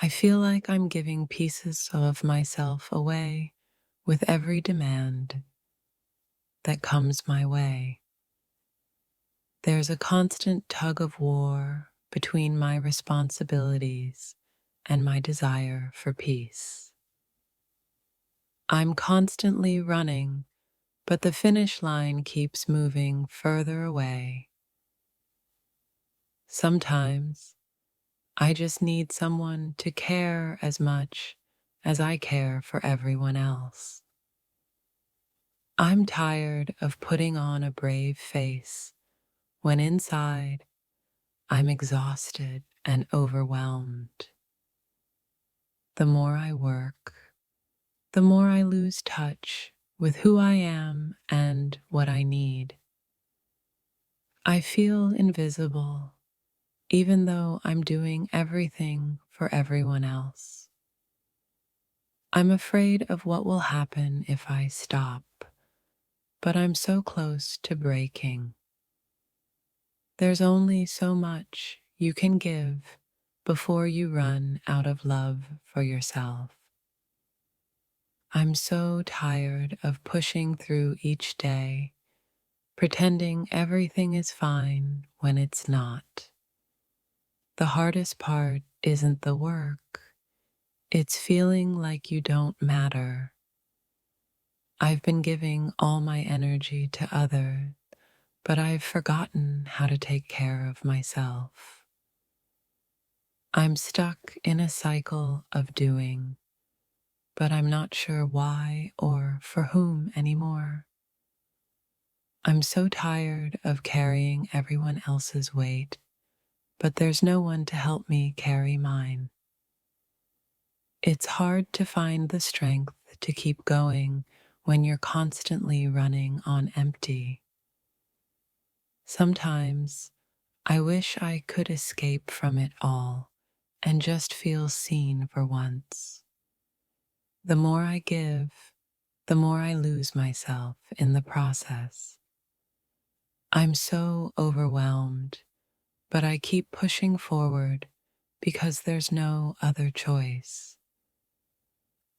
I feel like I'm giving pieces of myself away with every demand that comes my way. There's a constant tug of war between my responsibilities and my desire for peace. I'm constantly running, but the finish line keeps moving further away. Sometimes I just need someone to care as much as I care for everyone else. I'm tired of putting on a brave face when inside I'm exhausted and overwhelmed. The more I work, the more I lose touch with who I am and what I need. I feel invisible, even though I'm doing everything for everyone else. I'm afraid of what will happen if I stop, but I'm so close to breaking. There's only so much you can give before you run out of love for yourself. I'm so tired of pushing through each day, pretending everything is fine when it's not. The hardest part isn't the work, it's feeling like you don't matter. I've been giving all my energy to others, but I've forgotten how to take care of myself. I'm stuck in a cycle of doing, but I'm not sure why or for whom anymore. I'm so tired of carrying everyone else's weight, but there's no one to help me carry mine. It's hard to find the strength to keep going when you're constantly running on empty. Sometimes I wish I could escape from it all and just feel seen for once. The more I give, the more I lose myself in the process. I'm so overwhelmed, but I keep pushing forward because there's no other choice.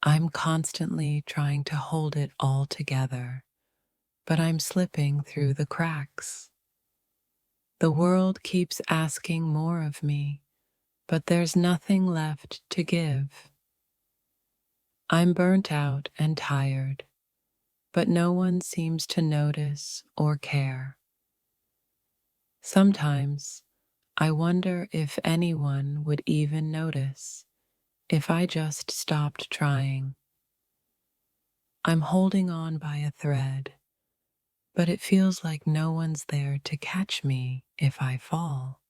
I'm constantly trying to hold it all together, but I'm slipping through the cracks. The world keeps asking more of me, but there's nothing left to give. I'm burnt out and tired, but no one seems to notice or care. Sometimes I wonder if anyone would even notice if I just stopped trying. I'm holding on by a thread, but it feels like no one's there to catch me if I fall.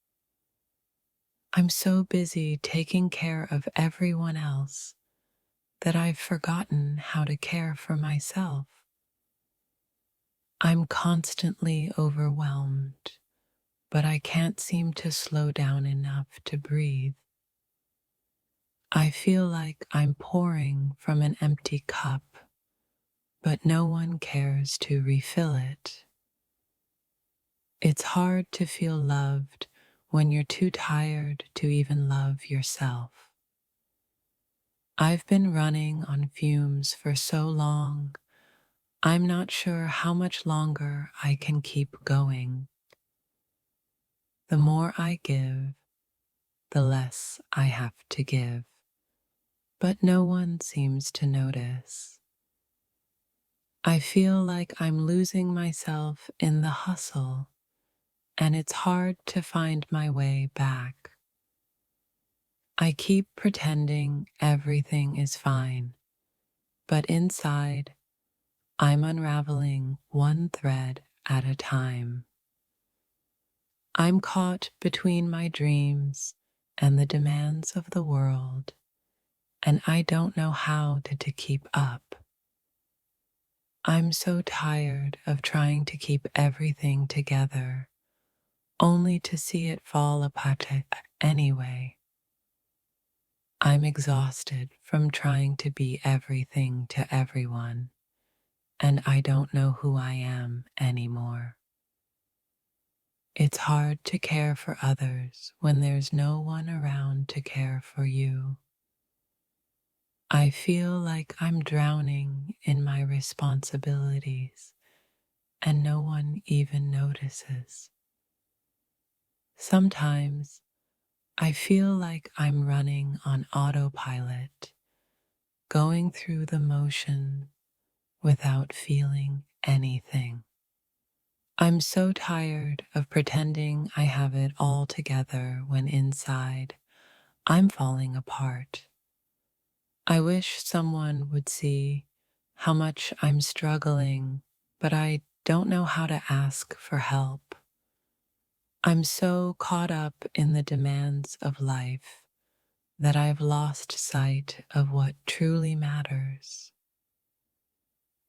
I'm so busy taking care of everyone else that I've forgotten how to care for myself. I'm constantly overwhelmed, but I can't seem to slow down enough to breathe. I feel like I'm pouring from an empty cup, but no one cares to refill it. It's hard to feel loved when you're too tired to even love yourself. I've been running on fumes for so long, I'm not sure how much longer I can keep going. The more I give, the less I have to give, but no one seems to notice. I feel like I'm losing myself in the hustle, and it's hard to find my way back. I keep pretending everything is fine, but inside, I'm unraveling one thread at a time. I'm caught between my dreams and the demands of the world, and I don't know how to keep up. I'm so tired of trying to keep everything together, only to see it fall apart anyway. I'm exhausted from trying to be everything to everyone, and I don't know who I am anymore. It's hard to care for others when there's no one around to care for you. I feel like I'm drowning in my responsibilities and no one even notices. Sometimes I feel like I'm running on autopilot, going through the motion without feeling anything. I'm so tired of pretending I have it all together when inside I'm falling apart. I wish someone would see how much I'm struggling, but I don't know how to ask for help. I'm so caught up in the demands of life that I've lost sight of what truly matters.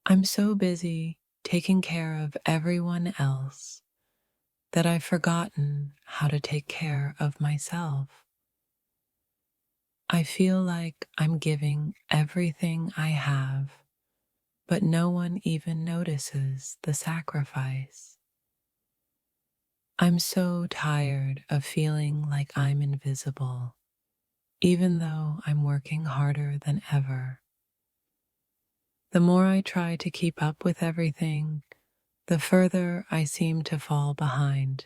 I'm so busy taking care of everyone else that I've forgotten how to take care of myself. I feel like I'm giving everything I have, but no one even notices the sacrifice. I'm so tired of feeling like I'm invisible, even though I'm working harder than ever. The more I try to keep up with everything, the further I seem to fall behind.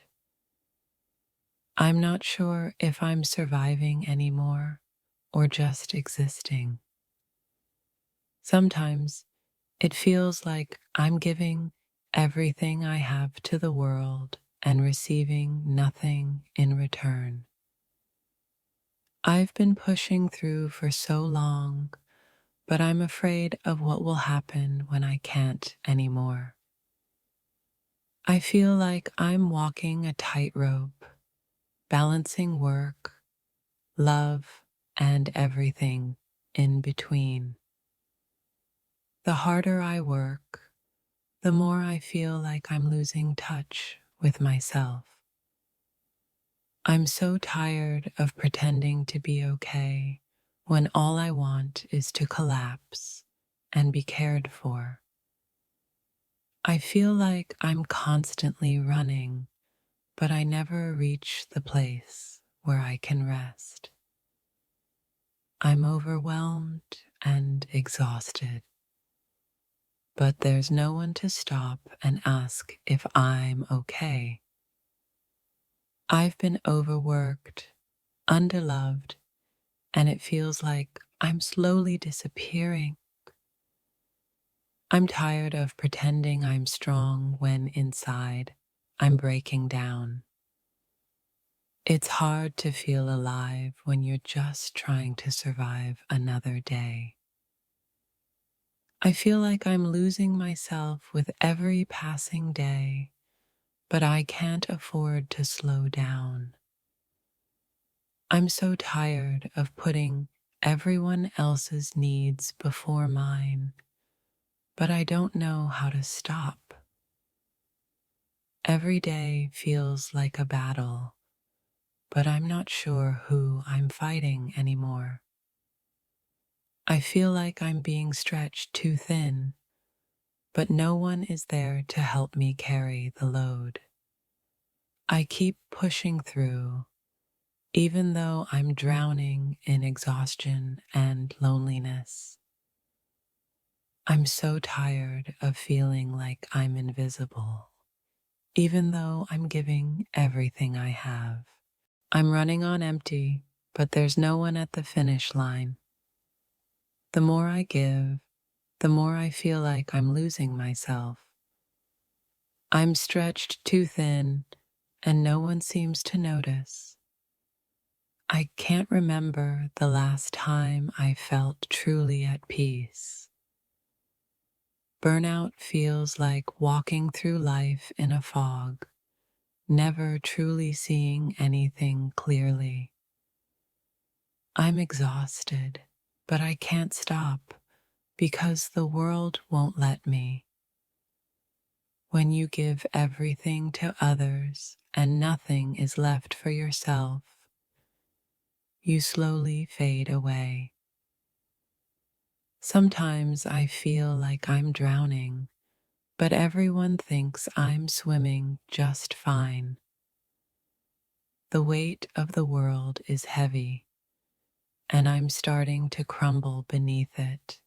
I'm not sure if I'm surviving anymore or just existing. Sometimes it feels like I'm giving everything I have to the world and receiving nothing in return. I've been pushing through for so long, but I'm afraid of what will happen when I can't anymore. I feel like I'm walking a tightrope, balancing work, love, and everything in between. The harder I work, the more I feel like I'm losing touch with myself. I'm so tired of pretending to be okay when all I want is to collapse and be cared for. I feel like I'm constantly running, but I never reach the place where I can rest. I'm overwhelmed and exhausted, but there's no one to stop and ask if I'm okay. I've been overworked, underloved, and it feels like I'm slowly disappearing. I'm tired of pretending I'm strong when inside I'm breaking down. It's hard to feel alive when you're just trying to survive another day. I feel like I'm losing myself with every passing day, but I can't afford to slow down. I'm so tired of putting everyone else's needs before mine, but I don't know how to stop. Every day feels like a battle, but I'm not sure who I'm fighting anymore. I feel like I'm being stretched too thin, but no one is there to help me carry the load. I keep pushing through, even though I'm drowning in exhaustion and loneliness. I'm so tired of feeling like I'm invisible, even though I'm giving everything I have. I'm running on empty, but there's no one at the finish line. The more I give, the more I feel like I'm losing myself. I'm stretched too thin, and no one seems to notice. I can't remember the last time I felt truly at peace. Burnout feels like walking through life in a fog, never truly seeing anything clearly. I'm exhausted, but I can't stop because the world won't let me. When you give everything to others and nothing is left for yourself, you slowly fade away. Sometimes I feel like I'm drowning, but everyone thinks I'm swimming just fine. The weight of the world is heavy, and I'm starting to crumble beneath it.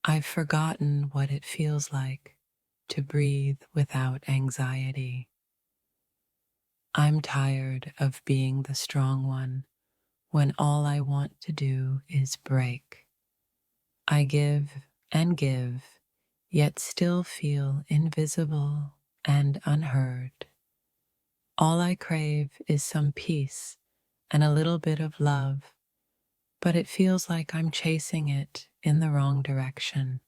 I've forgotten what it feels like to breathe without anxiety. I'm tired of being the strong one when all I want to do is break. I give and give, yet still feel invisible and unheard. All I crave is some peace and a little bit of love, but it feels like I'm chasing it in the wrong direction.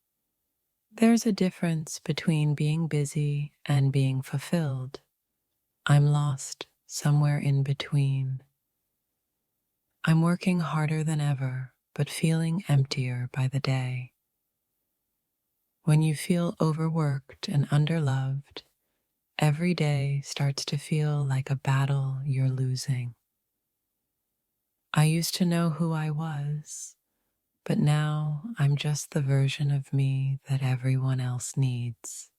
There's a difference between being busy and being fulfilled. I'm lost somewhere in between. I'm working harder than ever, but feeling emptier by the day. When you feel overworked and underloved, every day starts to feel like a battle you're losing. I used to know who I was, but now I'm just the version of me that everyone else needs.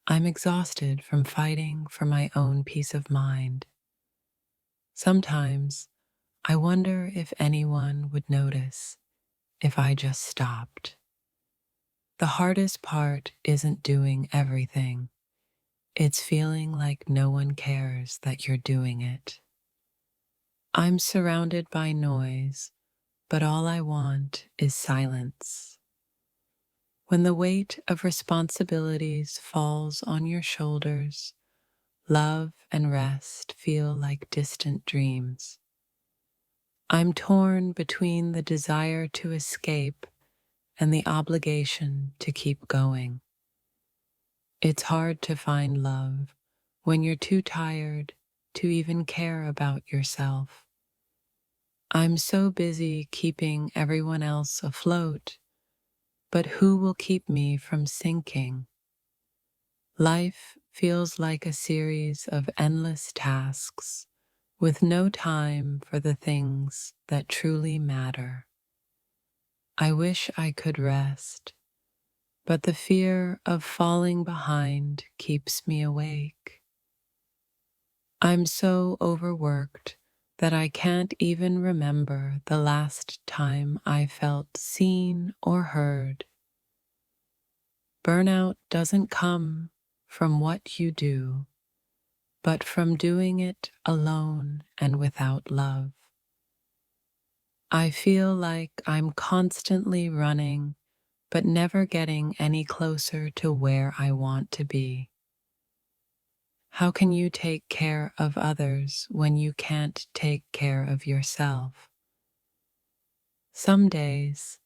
I'm exhausted from fighting for my own peace of mind. Sometimes I wonder if anyone would notice if I just stopped. The hardest part isn't doing everything, it's feeling like no one cares that you're doing it. I'm surrounded by noise, but all I want is silence. When the weight of responsibilities falls on your shoulders, love and rest feel like distant dreams. I'm torn between the desire to escape and the obligation to keep going. It's hard to find love when you're too tired to even care about yourself. I'm so busy keeping everyone else afloat, but who will keep me from sinking? Life feels like a series of endless tasks with no time for the things that truly matter. I wish I could rest, but the fear of falling behind keeps me awake. I'm so overworked that I can't even remember the last time I felt seen or heard. Burnout doesn't come from what you do, but from doing it alone and without love. I feel like I'm constantly running, but never getting any closer to where I want to be. How can you take care of others when you can't take care of yourself? Some days,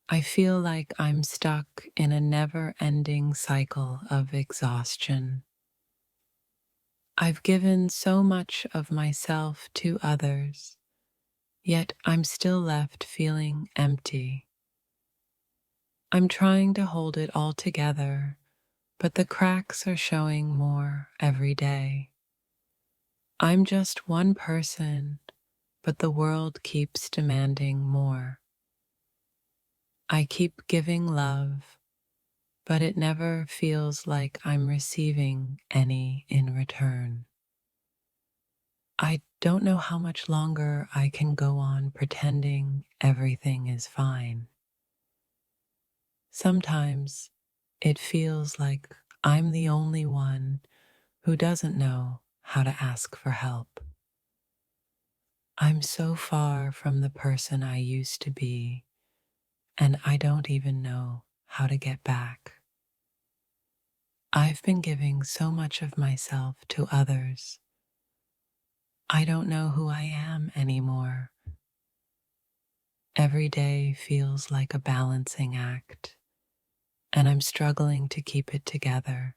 I feel like I'm stuck in a never-ending cycle of exhaustion. I've given so much of myself to others, yet I'm still left feeling empty. I'm trying to hold it all together, but the cracks are showing more every day. I'm just one person, but the world keeps demanding more. I keep giving love, but it never feels like I'm receiving any in return. I don't know how much longer I can go on pretending everything is fine. Sometimes it feels like I'm the only one who doesn't know how to ask for help. I'm so far from the person I used to be, and I don't even know how to get back. I've been giving so much of myself to others. I don't know who I am anymore. Every day feels like a balancing act, and I'm struggling to keep it together.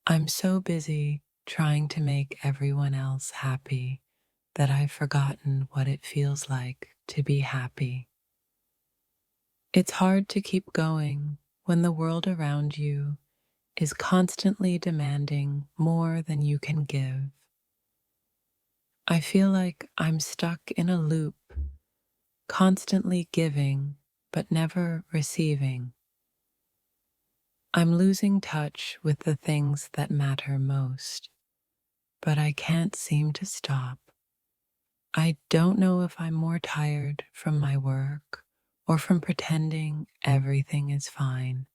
I'm so busy trying to make everyone else happy that I've forgotten what it feels like to be happy. It's hard to keep going when the world around you is constantly demanding more than you can give. I feel like I'm stuck in a loop, constantly giving but never receiving. I'm losing touch with the things that matter most, but I can't seem to stop. I don't know if I'm more tired from my work or from pretending everything is fine.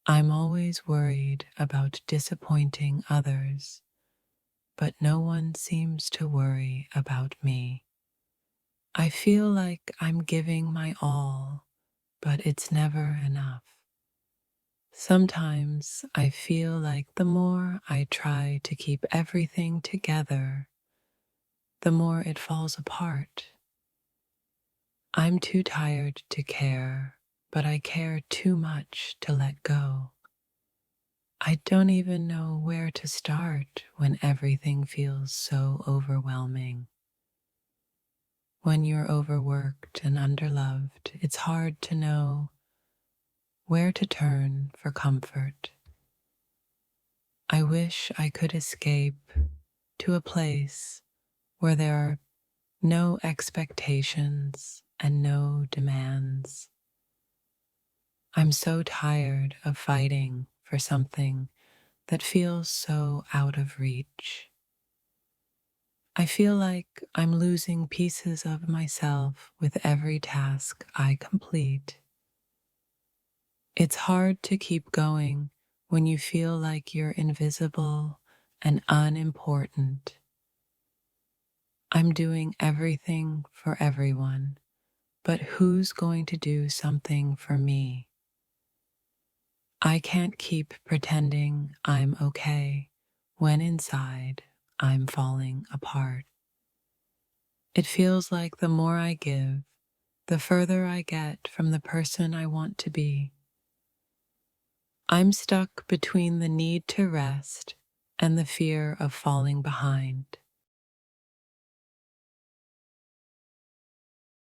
I'm always worried about disappointing others, but no one seems to worry about me. I feel like I'm giving my all, but it's never enough. Sometimes I feel like the more I try to keep everything together, the more it falls apart. I'm too tired to care, but I care too much to let go. I don't even know where to start when everything feels so overwhelming. When you're overworked and underloved, it's hard to know where to turn for comfort. I wish I could escape to a place where there are no expectations and no demands. I'm so tired of fighting for something that feels so out of reach. I feel like I'm losing pieces of myself with every task I complete. It's hard to keep going when you feel like you're invisible and unimportant. I'm doing everything for everyone, but who's going to do something for me? I can't keep pretending I'm okay when inside I'm falling apart. It feels like the more I give, the further I get from the person I want to be. I'm stuck between the need to rest and the fear of falling behind.